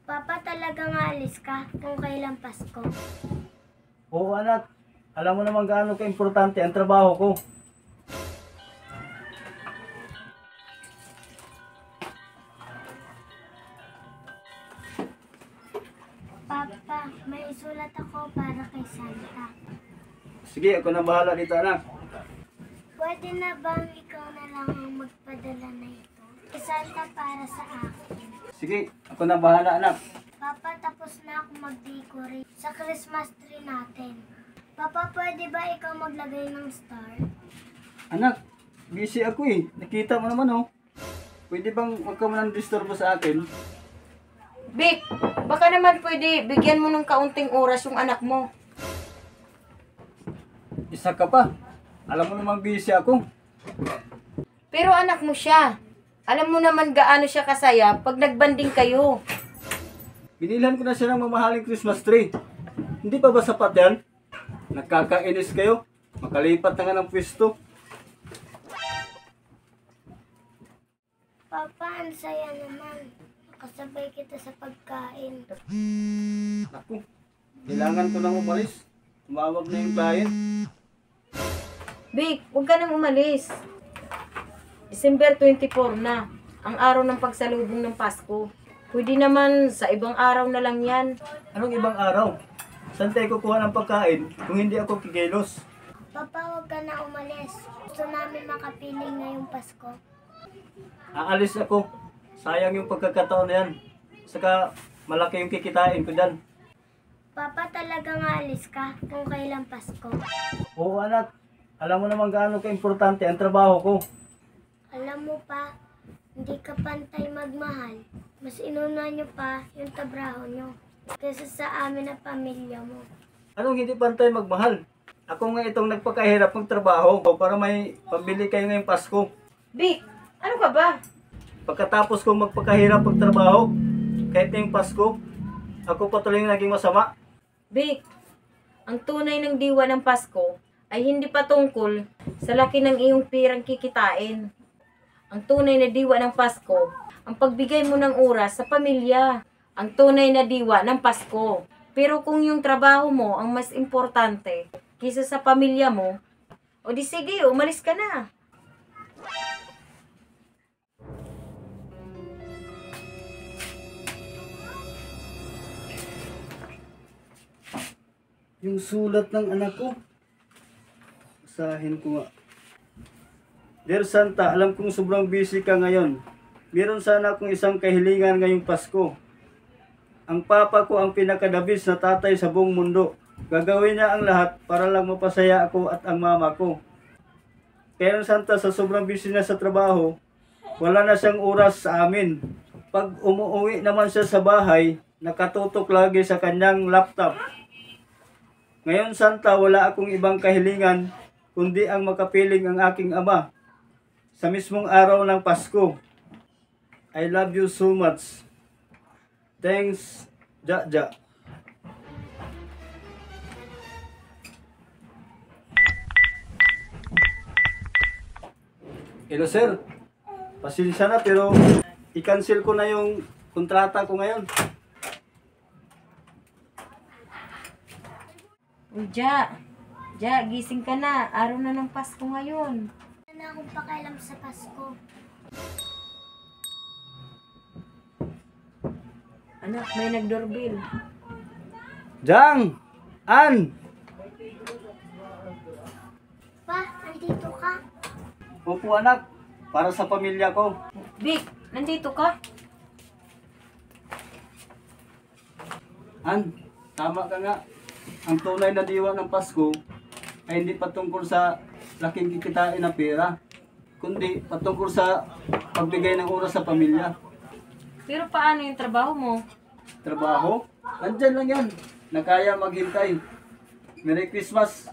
Papa, talagang aalis ka kung kailan Pasko? Oo anak, alam mo naman gaano ka-importante ang trabaho ko. Papa, may isulat ako para kay Santa. Sige, ako na bahala dito anak. Pwede na bang ikaw na lang ang magpadala na ito? Kay Santa para sa akin. Sige, ako na bahala anak. Papa, tapos na ako mag-decorate sa Christmas tree natin. Papa, pwede ba ikaw maglagay ng star? Anak, busy ako eh. Nakita mo naman oh. Pwede bang huwag ka man disturbo sa akin? Vic, baka naman pwede bigyan mo ng kaunting oras yung anak mo. Isa ka pa. Alam mo naman busy ako. Pero anak mo siya. Alam mo naman gaano siya kasaya pag nagbanding kayo. Binilan ko na siya ng mamahaling Christmas tree. Hindi pa ba sapat yan? Nagkakainis kayo. Makalipat na nga ng pwesto. Papa, ang saya naman. Kasabay kita sa pagkain. Naku, kailangan ko nang umalis. Tumawag na yung client. Vic, huwag ka nang umalis. December 24 na, ang araw ng pagsalubong ng Pasko. Pwede naman sa ibang araw na lang yan. Anong ibang araw? Saan tayo kukuha ng pagkain kung hindi ako kikilos? Papa, huwag ka na umalis. Gusto namin makapiling ngayong Pasko. Aalis ako. Sayang yung pagkakataon na yan. Saka malaki yung kikitain ko dyan. Papa, talagang aalis ka kung kailan Pasko. Oo anak, alam mo naman gaano ka-importante ang trabaho ko. Alam mo pa, hindi ka pantay magmahal. Mas inuna nyo pa yung trabaho nyo kaysa sa amin na pamilya mo. Anong hindi pantay magmahal? Ako nga itong nagpakahirap ng trabaho para may pambili kayo ngayong Pasko. Vic, ano ka ba? Pagkatapos kong magpakahirap ng trabaho, kahit ngayong Pasko, ako patuloy yung naging masama. Vic, ang tunay ng diwa ng Pasko ay hindi pa tungkol sa laki ng iyong pirang kikitain. Ang tunay na diwa ng Pasko, ang pagbigay mo ng oras sa pamilya. Ang tunay na diwa ng Pasko. Pero kung yung trabaho mo ang mas importante kaysa sa pamilya mo, o di sige, umalis ka na. Yung sulat ng anak ko. Basahin ko nga. Dear Santa, alam kong sobrang busy ka ngayon. Meron sana akong isang kahilingan ngayong Pasko. Ang papa ko ang pinakadabis na tatay sa buong mundo. Gagawin niya ang lahat para lang mapasaya ako at ang mama ko. Pero Santa, sa sobrang busy na sa trabaho, wala na siyang oras sa amin. Pag umuwi naman siya sa bahay, nakatutok lagi sa kanyang laptop. Ngayon Santa, wala akong ibang kahilingan kundi ang makapiling ang aking ama sa mismong araw ng Pasko. I love you so much. Thanks, Jaja. Hello sir, pasensya na pero i-cancel ko na yung kontrata ko ngayon. Uy, Ja, gising ka na. Araw na ng Pasko ngayon. Wala na akong pakialam sa Pasko. Anak, may nag-doorbell. Jang! An! Pa, andito ka? Opo anak, para sa pamilya ko. Vic, nandito ka? An, tama ka nga. Ang tunay na diwa ng Pasko ay hindi patungkol sa laking kikitain na pera, kundi patungkol sa pagbigay ng oras sa pamilya. Pero paano yung trabaho mo? Trabaho? Nandyan lang yan. Na kaya maghintay. Merry Christmas.